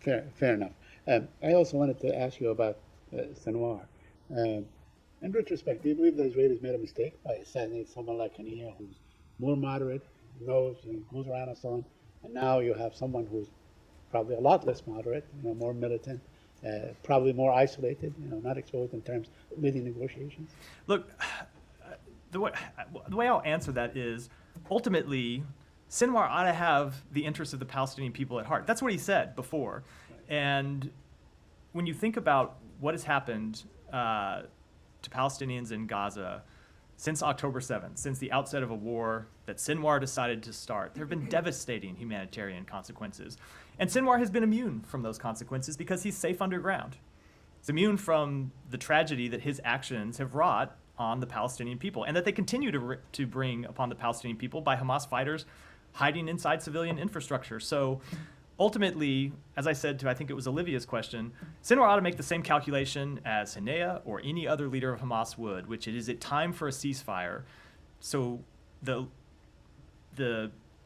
fair enough. I also wanted to ask you about Sinwar. In retrospect, do you believe the Israelis made a mistake by assassinating someone like Haniyeh, who's more moderate, knows and goes around and so on, and now you have someone who's probably a lot less moderate, more militant, probably more isolated, not exposed in terms of leading negotiations? Look, the way I'll answer that is ultimately Sinwar ought to have the interests of the Palestinian people at heart. That's what he said before. And when you think about what has happened to Palestinians in Gaza since October 7th, since the outset of a war that Sinwar decided to start, there have been devastating humanitarian consequences. And Sinwar has been immune from those consequences because he's safe underground. He's immune from the tragedy that his actions have wrought on the Palestinian people and that they continue to bring upon the Palestinian people by Hamas fighters hiding inside civilian infrastructure. So ultimately, as I said to, I think it was Olivia's question, Sinwar ought to make the same calculation as Haniyeh or any other leader of Hamas would, which is it time for a ceasefire so the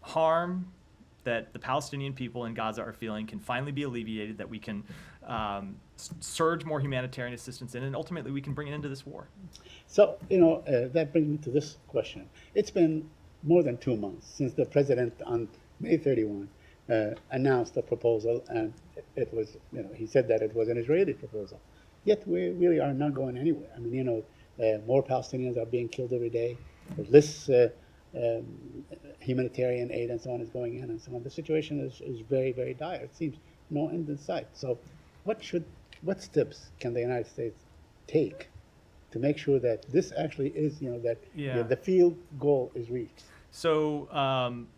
harm that the Palestinian people in Gaza are feeling can finally be alleviated, that we can surge more humanitarian assistance in, and ultimately we can bring an end to this war. So, that brings me to this question. It's been more than 2 months since the president on May 31 announced the proposal, and it was, he said that it was an Israeli proposal. Yet we really are not going anywhere. I mean, more Palestinians are being killed every day. There's less humanitarian aid and so on is going in and so on. The situation is very, very dire. It seems no end in sight. So what steps can the United States take to make sure that this actually is, the field goal is reached? So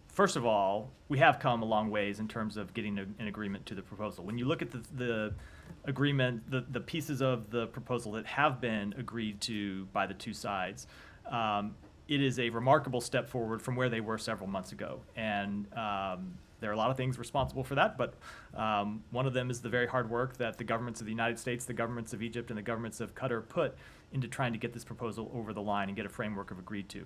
first of all, we have come a long ways in terms of getting an agreement to the proposal. When you look at the agreement, the pieces of the proposal that have been agreed to by the two sides, it is a remarkable step forward from where they were several months ago. And there are a lot of things responsible for that, but one of them is the very hard work that the governments of the United States, the governments of Egypt, and the governments of Qatar put into trying to get this proposal over the line and get a framework of agreed to.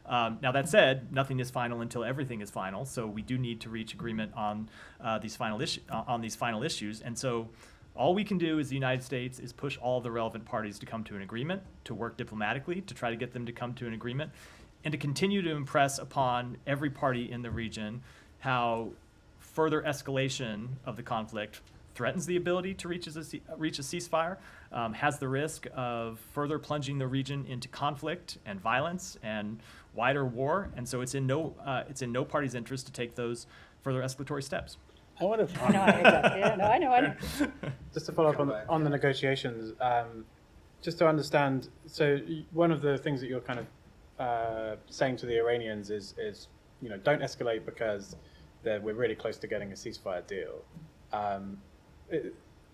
Now that said, nothing is final until everything is final, so we do need to reach agreement on these final issues. And so all we can do as the United States is push all of the relevant parties to come to an agreement, to work diplomatically, to try to get them to come to an agreement, and to continue to impress upon every party in the region how further escalation of the conflict threatens the ability to reach a ceasefire, has the risk of further plunging the region into conflict and violence and wider war, and so it's in no party's interest to take those further escalatory steps. I want to. I know. I heard that. Yeah, no, I know. Just to follow up on the negotiations, just to understand. So one of the things that you're kind of saying to the Iranians is don't escalate because we're really close to getting a ceasefire deal.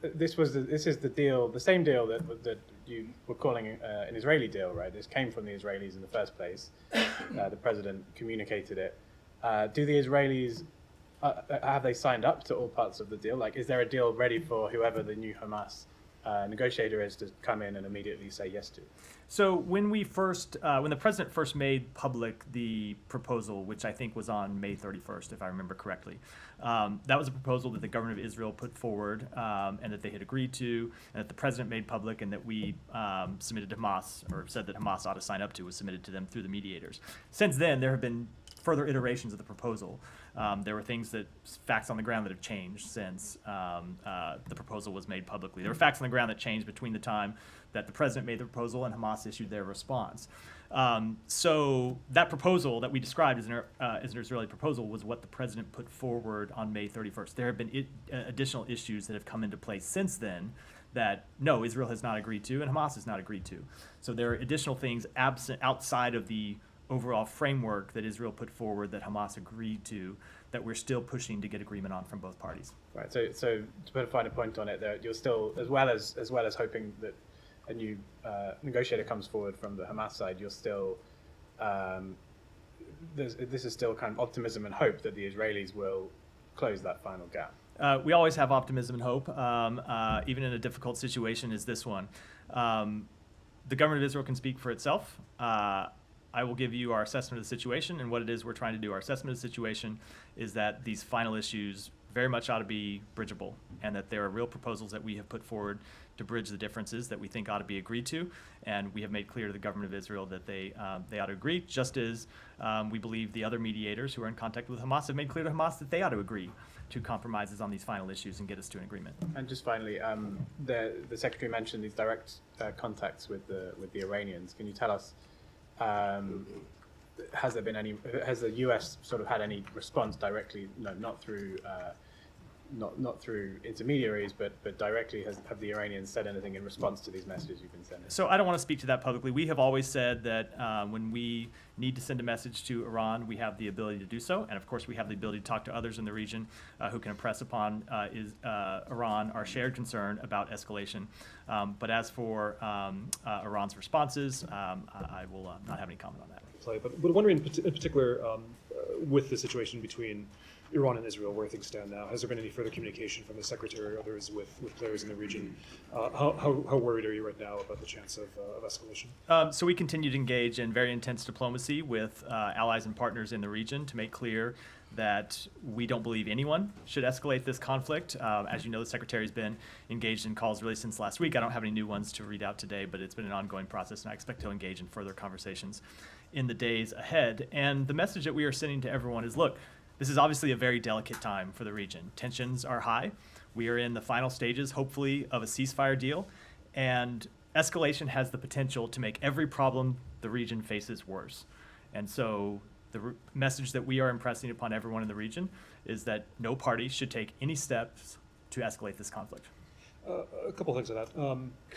This is the deal, the same deal that you were calling an Israeli deal, right? This came from the Israelis in the first place. The president communicated it. Do the Israelis have they signed up to all parts of the deal? Like, is there a deal ready for whoever the new Hamas negotiator is to come in and immediately say yes to? So when the president first made public the proposal, which I think was on May 31st, if I remember correctly, that was a proposal that the government of Israel put forward and that they had agreed to, and that the president made public, and that we submitted to Hamas, or said that Hamas ought to sign up to, was submitted to them through the mediators. Since then, there have been further iterations of the proposal. There were facts on the ground that have changed since the proposal was made publicly. There were facts on the ground that changed between the time that the president made the proposal and Hamas issued their response. So that proposal that we described as an Israeli proposal was what the president put forward on May 31st. There have been additional issues that have come into place since then that, no, Israel has not agreed to and Hamas has not agreed to. So there are additional things outside of the overall framework that Israel put forward that Hamas agreed to that we're still pushing to get agreement on from both parties. Right. So to put a finer point on it, there, you're still, as well as hoping that a new negotiator comes forward from the Hamas side, you're still this is still kind of optimism and hope that the Israelis will close that final gap. We always have optimism and hope, even in a difficult situation as this one. The government of Israel can speak for itself. I will give you our assessment of the situation and what it is we're trying to do. Our assessment of the situation is that these final issues very much ought to be bridgeable, and that there are real proposals that we have put forward to bridge the differences that we think ought to be agreed to, and we have made clear to the government of Israel that they ought to agree, just as we believe the other mediators who are in contact with Hamas have made clear to Hamas that they ought to agree to compromises on these final issues and get us to an agreement. And just finally, the Secretary mentioned these direct contacts with the Iranians. Can you tell us, has the US sort of had any response directly, not through not through intermediaries, but directly? Have the Iranians said anything in response to these messages you've been sending? So I don't want to speak to that publicly. We have always said that when we need to send a message to Iran, we have the ability to do so. And of course, we have the ability to talk to others in the region who can impress upon Iran our shared concern about escalation. But as for Iran's responses, I will not have any comment on that. But wondering in particular, with the situation between Iran and Israel, where things stand now, has there been any further communication from the Secretary or others with players in the region? How worried are you right now about the chance of escalation? So we continue to engage in very intense diplomacy with allies and partners in the region to make clear that we don't believe anyone should escalate this conflict. As you know, the Secretary has been engaged in calls really since last week. I don't have any new ones to read out today, but it's been an ongoing process, and I expect to engage in further conversations in the days ahead. And the message that we are sending to everyone is, look, this is obviously a very delicate time for the region. Tensions are high. We are in the final stages, hopefully, of a ceasefire deal, and escalation has the potential to make every problem the region faces worse. And so the message that we are impressing upon everyone in the region is that no party should take any steps to escalate this conflict. A couple things on that.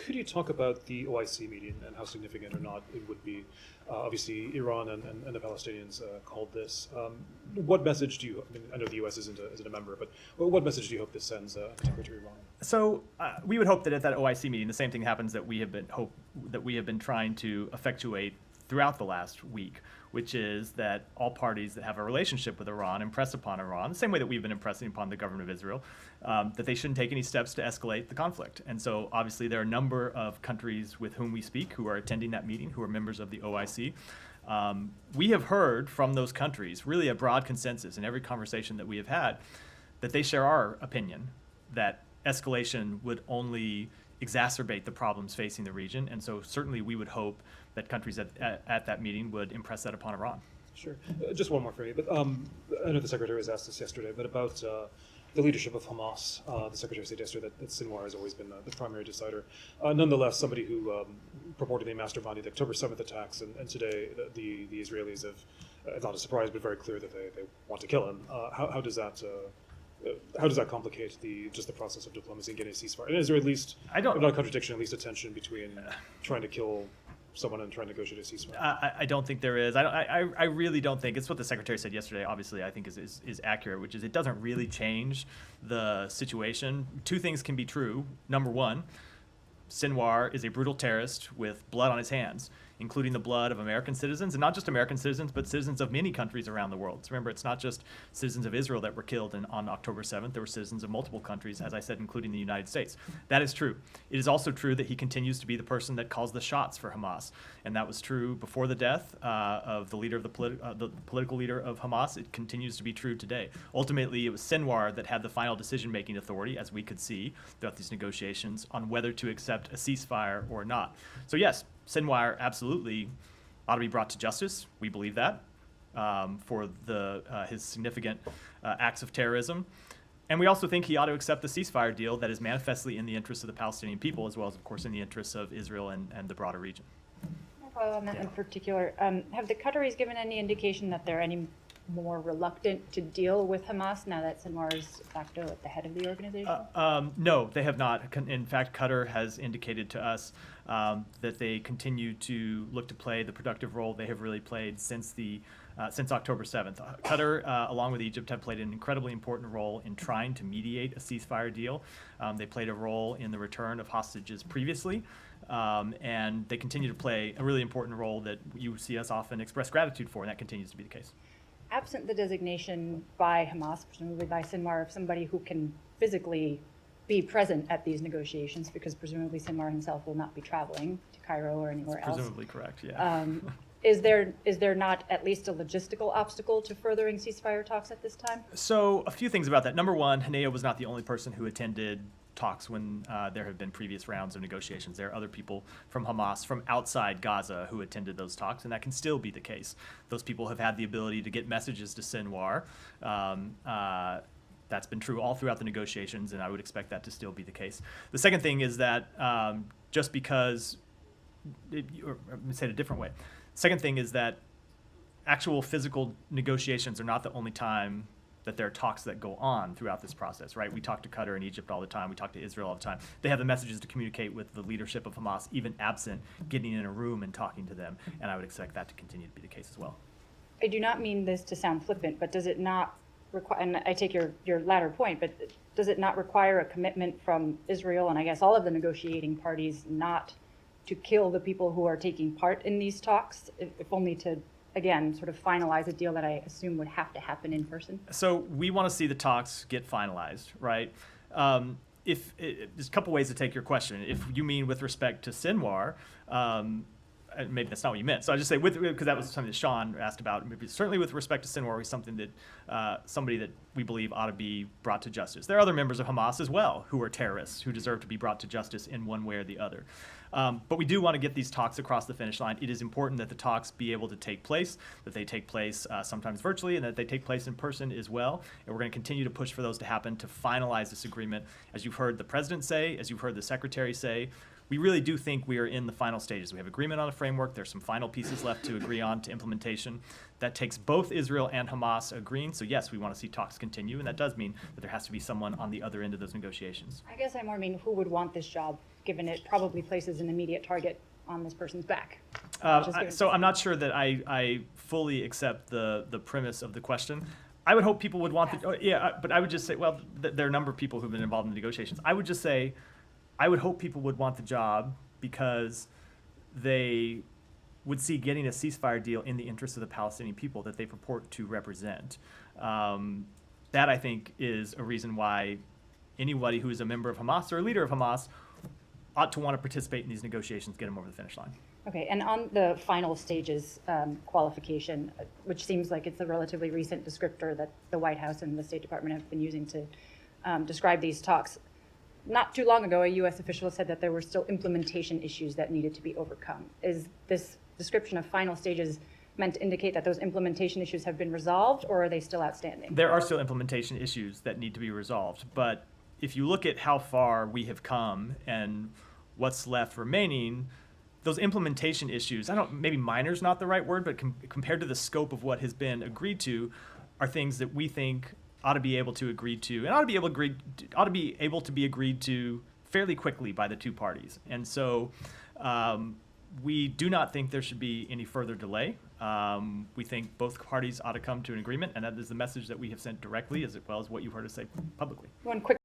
Could you talk about the OIC meeting and how significant or not it would be? Obviously, Iran and the Palestinians called this. What message do you? I mean, I know the U.S. isn't a member, but what message do you hope this sends, particularly to Iran? So we would hope that at that OIC meeting, the same thing happens that we have been trying to effectuate throughout the last week, which is that all parties that have a relationship with Iran impress upon Iran, the same way that we've been impressing upon the government of Israel, that they shouldn't take any steps to escalate the conflict. And so obviously there are a number of countries with whom we speak who are attending that meeting, who are members of the OIC. We have heard from those countries really a broad consensus in every conversation that we have had that they share our opinion that escalation would only exacerbate the problems facing the region. And so certainly we would hope that countries at that meeting would impress that upon Iran. Sure. Just one more for you. But I know the Secretary was asked this yesterday, but about the leadership of Hamas. The Secretary said yesterday that Sinwar has always been the primary decider. Nonetheless, somebody who purportedly masterminded the October 7th attacks, and today the Israelis have, not a surprise, but very clear that they want to kill him. How does that complicate the process of diplomacy and getting a ceasefire? And is there at least, if not a contradiction, at least a tension between trying to kill someone and trying to negotiate a ceasefire? I don't think there is. I really don't think. It's what the Secretary said yesterday, obviously, I think is accurate, which is it doesn't really change the situation. Two things can be true. Number one, Sinwar is a brutal terrorist with blood on his hands, including the blood of American citizens, and not just American citizens, but citizens of many countries around the world. So remember, it's not just citizens of Israel that were killed on October 7th. There were citizens of multiple countries, as I said, including the United States. That is true. It is also true that he continues to be the person that calls the shots for Hamas, and that was true before the death of the leader of the political leader of Hamas. It continues to be true today. Ultimately, it was Sinwar that had the final decision-making authority, as we could see throughout these negotiations, on whether to accept a ceasefire or not. So yes, Sinwar absolutely ought to be brought to justice. We believe that for his significant acts of terrorism. And we also think he ought to accept the ceasefire deal that is manifestly in the interests of the Palestinian people, as well as, of course, in the interests of Israel and the broader region. Well, on that in particular, have the Qataris given any indication that they're any more reluctant to deal with Hamas now that Sinwar is de facto at the head of the organization? No, they have not. In fact, Qatar has indicated to us that they continue to look to play the productive role they have really played since October 7th. Qatar, along with Egypt, have played an incredibly important role in trying to mediate a ceasefire deal. They played a role in the return of hostages previously, and they continue to play a really important role that you see us often express gratitude for, and that continues to be the case. Absent the designation by Hamas, presumably by Sinwar, of somebody who can physically be present at these negotiations, because presumably Sinwar himself will not be traveling to Cairo or anywhere else. Presumably correct, yeah. Is there not at least a logistical obstacle to furthering ceasefire talks at this time? So a few things about that. Number one, Haniyeh was not the only person who attended talks when there have been previous rounds of negotiations. There are other people from Hamas, from outside Gaza, who attended those talks, and that can still be the case. Those people have had the ability to get messages to Sinwar. That's been true all throughout the negotiations, and I would expect that to still be the case. The second thing is that just because, or let me say it a different way. Second thing is that actual physical negotiations are not the only time that there are talks that go on throughout this process, right? We talk to Qatar and Egypt all the time. We talk to Israel all the time. They have the messages to communicate with the leadership of Hamas, even absent getting in a room and talking to them. And I would expect that to continue to be the case as well. I do not mean this to sound flippant, but does it not require, and I take your latter point, but does it not require a commitment from Israel and I guess all of the negotiating parties not to kill the people who are taking part in these talks, if only to, again, sort of finalize a deal that I assume would have to happen in person? So we want to see the talks get finalized, right? There's a couple ways to take your question. If you mean with respect to Sinwar, maybe that's not what you meant. So I just say, because that was something that Sean asked about. Maybe certainly with respect to Sinwar, is something that somebody that we believe ought to be brought to justice. There are other members of Hamas as well who are terrorists who deserve to be brought to justice in one way or the other. But we do want to get these talks across the finish line. It is important that the talks be able to take place, that they take place sometimes virtually, and that they take place in person as well. And we're going to continue to push for those to happen to finalize this agreement. As you've heard the president say, as you've heard the secretary say, we really do think we are in the final stages. We have agreement on a framework. There's some final pieces left to agree on to implementation. That takes both Israel and Hamas agreeing. So yes, we want to see talks continue, and that does mean that there has to be someone on the other end of those negotiations. I guess I more mean who would want this job, given it probably places an immediate target on this person's back. So I'm not sure that I fully accept the premise of the question. I would hope people would want but I would just say, well, there are a number of people who've been involved in the negotiations. I would just say, I would hope people would want the job because they would see getting a ceasefire deal in the interest of the Palestinian people that they purport to represent. That, I think, is a reason why anybody who is a member of Hamas or a leader of Hamas ought to want to participate in these negotiations, get them over the finish line. Okay, and on the final stages qualification, which seems like it's a relatively recent descriptor that the White House and the State Department have been using to describe these talks. Not too long ago, a U.S. official said that there were still implementation issues that needed to be overcome. Is this description of final stages meant to indicate that those implementation issues have been resolved, or are they still outstanding? There are still implementation issues that need to be resolved, but if you look at how far we have come and what's left remaining, those implementation issues, maybe minor is not the right word, but compared to the scope of what has been agreed to, are things that we think ought to be able to agree to, and ought to be able to be agreed to fairly quickly by the two parties. And so we do not think there should be any further delay. We think both parties ought to come to an agreement, and that is the message that we have sent directly, as well as what you've heard us say publicly. One quick